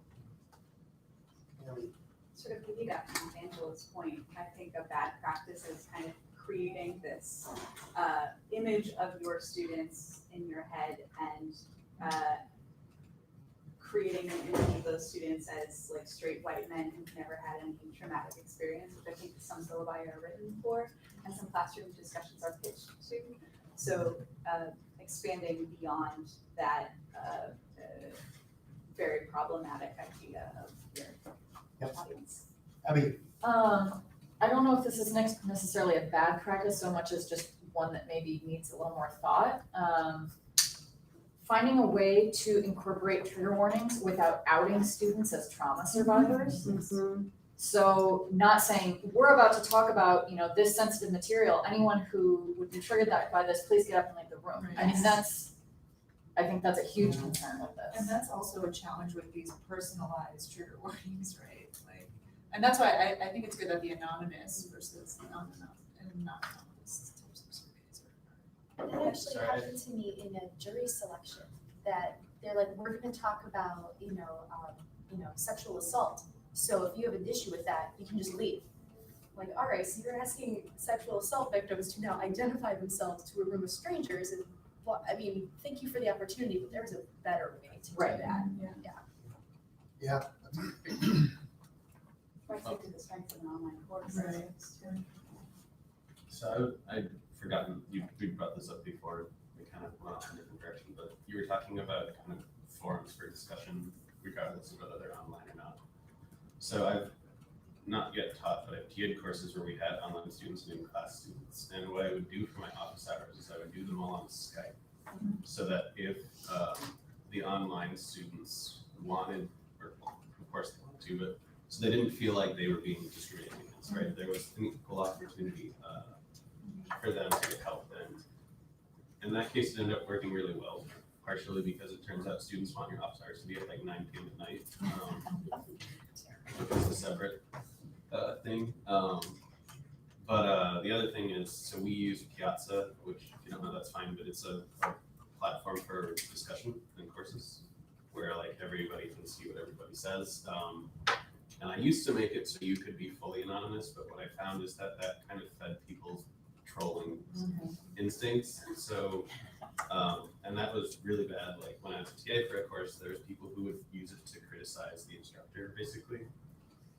Sort of piggybacking on Angela's point, I think a bad practice is kind of creating this image of your students in your head and creating an image of those students as like straight white men who've never had any traumatic experience, which I think some syllabi are written for and some classroom discussions are pitched to. So expanding beyond that very problematic idea of your audience. I mean, I don't know if this is necessarily a bad practice so much as just one that maybe needs a little more thought. Finding a way to incorporate trigger warnings without outing students as trauma survivors. So not saying, we're about to talk about, you know, this sensitive material, anyone who would be triggered by this, please get up and leave the room. I mean, I think that's a huge concern with this. And that's also a challenge with these personalized trigger warnings, right? Like, and that's why I think it's good that the anonymous versus anonymous and not anonymous types of surveys are. That actually happened to me in a jury selection, that they're like, we're gonna talk about, sexual assault. So if you have an issue with that, you can just leave. Like, all right, so you're asking sexual assault victims to now identify themselves to a room of strangers, and well, I mean, thank you for the opportunity, but there's a better way to do Right. that. Or to the strength of an online course. Right. So I'd forgotten, we brought this up before, we kind of went off in a different direction, but you were talking about kind of forums for discussion regardless of whether they're online or not. So I've not yet taught, but I've TA'd courses where we had online students and in-class students. And what I would do for my office hours is I would do them all on Skype. So that if the online students wanted, or of course they wanted to, but so they didn't feel like they were being discriminated against, right? There was an equal opportunity for them to get help. And in that case, it ended up working really well, partially because it turns out students want your office hours to be at like 9 p.m. at night. Which is a separate thing. But the other thing is, so we use Piazza, which if you don't know, that's fine, but it's a platform for discussion in courses where like everybody can see what everybody says. And I used to make it so you could be fully anonymous, but what I found is that kind of fed people's trolling instincts. So, and that was really bad. Like when I was a TA for a course, there was people who would use it to criticize the instructor, basically,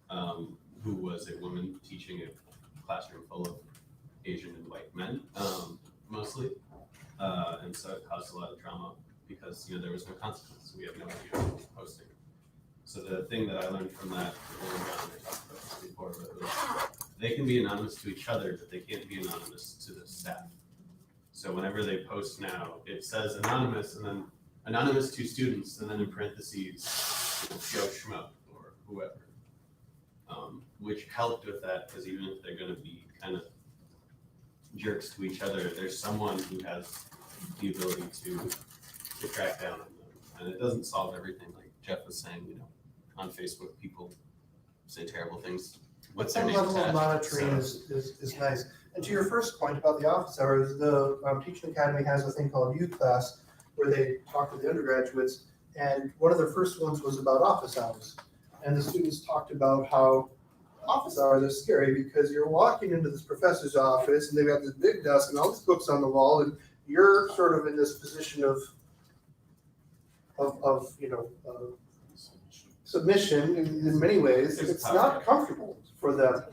who was a woman teaching a classroom full of Asian and white men, mostly. And so it caused a lot of drama because, there was no consequence. We had no idea what was posting. So the thing that I learned from that, early on, I talked about this before, but it was, they can be anonymous to each other, but they can't be anonymous to the staff. So whenever they post now, it says anonymous and then anonymous to students, and then in parentheses, Joe Schmo or whoever. Which helped with that, because even if they're gonna be kind of jerks to each other, there's someone who has the ability to track down on them. And it doesn't solve everything, like Jeff was saying, on Facebook, people say terrible things. What's their Some name level of attached, monitoring so- is nice. And to your first point about the office hours, the Teaching Academy has a thing called youth class where they talk to the undergraduates, and one of their first ones was about office hours. And the students talked about how office hours are scary because you're walking into this professor's office and they've got this big desk and all these books on the wall, and you're sort of in this position of submission in many ways. There's It's power. not comfortable for them.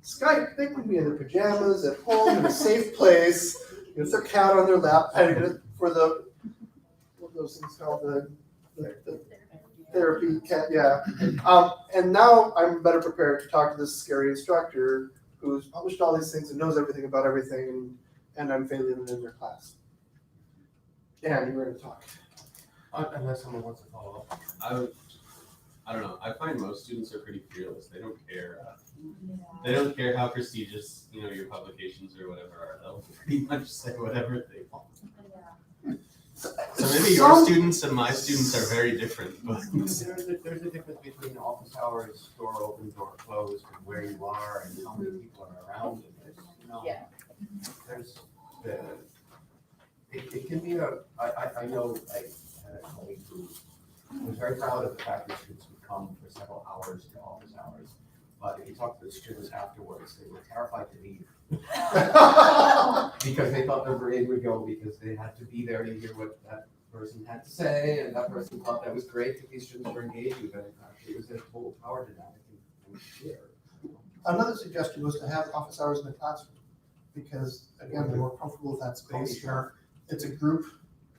Skype, they can be in their pajamas at home in a safe place with their cat on their lap, for the, what are those things called, the therapy cat, yeah. And now I'm better prepared to talk to this scary instructor who's published all these things and knows everything about everything, and I'm failing them in their class. Dan, you were gonna talk. Unless someone wants to follow up. I don't know. I find most students are pretty fearless. They don't care. They don't care how prestigious, your publications or whatever are. They'll pretty much say whatever they want. So maybe your students and my students are very different, but There's a difference between office hours, door open, door closed, and where you are and how many people are around. And Yeah. There's it can be I know I had a colleague who was very proud of the fact that students would come for several hours to office hours. But if you talk to the students afterwards, they were terrified to leave. Because they thought their brain would go because they had to be there to hear what that person had to say, and that person thought that was great that these students were engaging, but in fact, it was a total power dynamic and fear. Another suggestion was to have office hours in the classroom, because again, they're more comfortable with that space where it's a group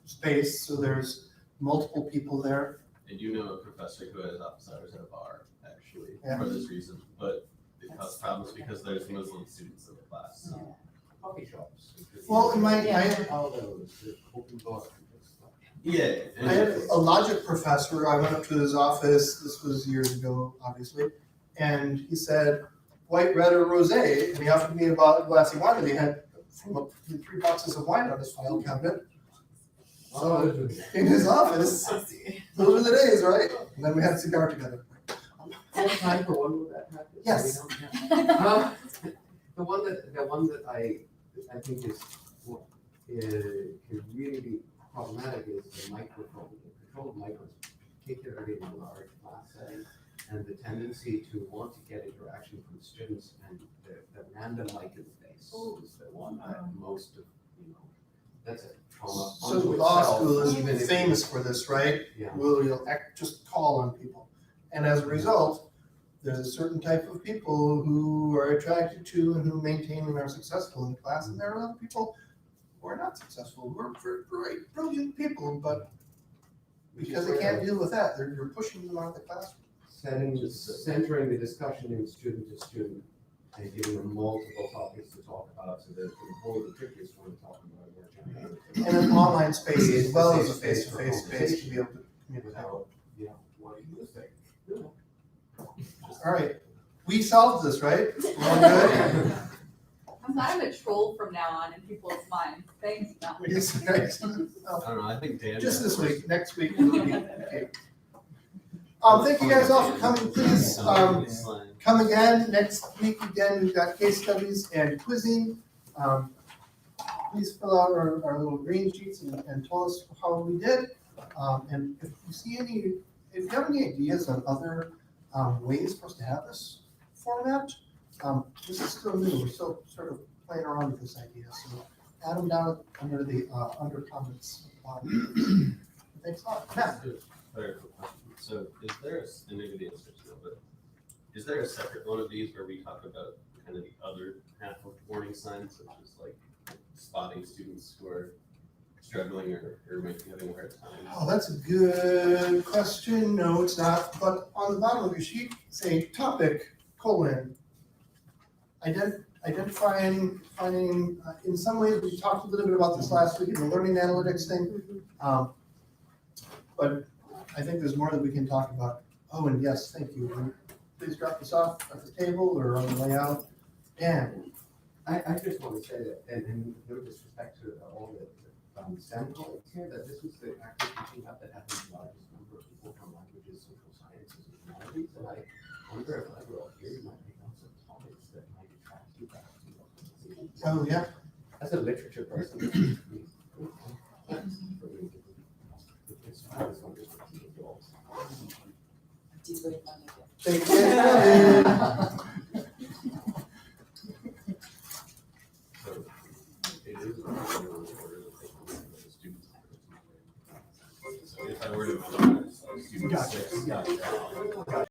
space, so there's multiple people there. I do know a professor who has office hours at a bar, actually, Yeah. for this reason, but it caused problems because there's Muslim students in the class. So. Coffee shops. Well, in my, All those, the open door. Yeah. I had a logic professor, I went up to his office, this was years ago, obviously, and he said, white, red, or rosé, and he offered me a glass of wine, and he had 3 boxes of wine on his file cabinet. So, in his office, those were the days, right? And then we had a cigar together. Time for one with that happen? Yes. The one that I think is can really be problematic is the microphone, the control of microphones, particularly in a large class setting, and the tendency to want to get interaction from students, and the random mic in the face is the one that most of, that's a trauma. So unto law itself, school even is if- famous for this, right? Yeah. We'll just call on people. And as a result, there's a certain type of people who are attracted to and who maintain and are successful in class, and there are other people who are not successful, who are great, brilliant people, but because they can't deal with that, you're pushing them out of the classroom. Centering the discussion in student to student and giving them multiple topics to talk about so that they can hold the trickiest one to talk about more generally. And an online space as well as a face-to-face space to be able to communicate. Without, what do you think? All right, we solved this, right? We're all good? I'm kind of a troll from now on in people's minds. Thanks, Matt. Yes, right. I don't know. I think Dan. Just this week, next week will be, okay. Thank you guys all for coming, please, come again, next week again, we've got case studies and quizzing. Please fill out our little green sheets and tell us how we did. And if you have any ideas on other ways for us to have this format, this is still new, we're still sort of playing around with this idea, so add them down under the, under comments. Thanks a lot. Matt? Very quick question. So is there and maybe the answer is no, but is there a separate one of these where we talk about kind kind of the other half of warning signs, such as like spotting students who are struggling or might be having a hard time? Oh, that's a good question. No, it's not. But on the bottom of your sheet, say topic, identifying, finding, in some ways, we talked a little bit about this last week in the learning analytics thing. But I think there's more that we can talk about. Oh, and yes, thank you. Please drop this off at the table or on the way out. Dan. I just want to say that, and no disrespect to all the STEM colleagues here, that this was the active teaching hub that had the largest number of people from languages, social sciences, and humanities, and I wonder if I were here, you might pick up some topics that might attract you back to your conversation. Oh, yeah. As a literature person, Thank you. So it is a order the students. So if I were to students. Gotcha.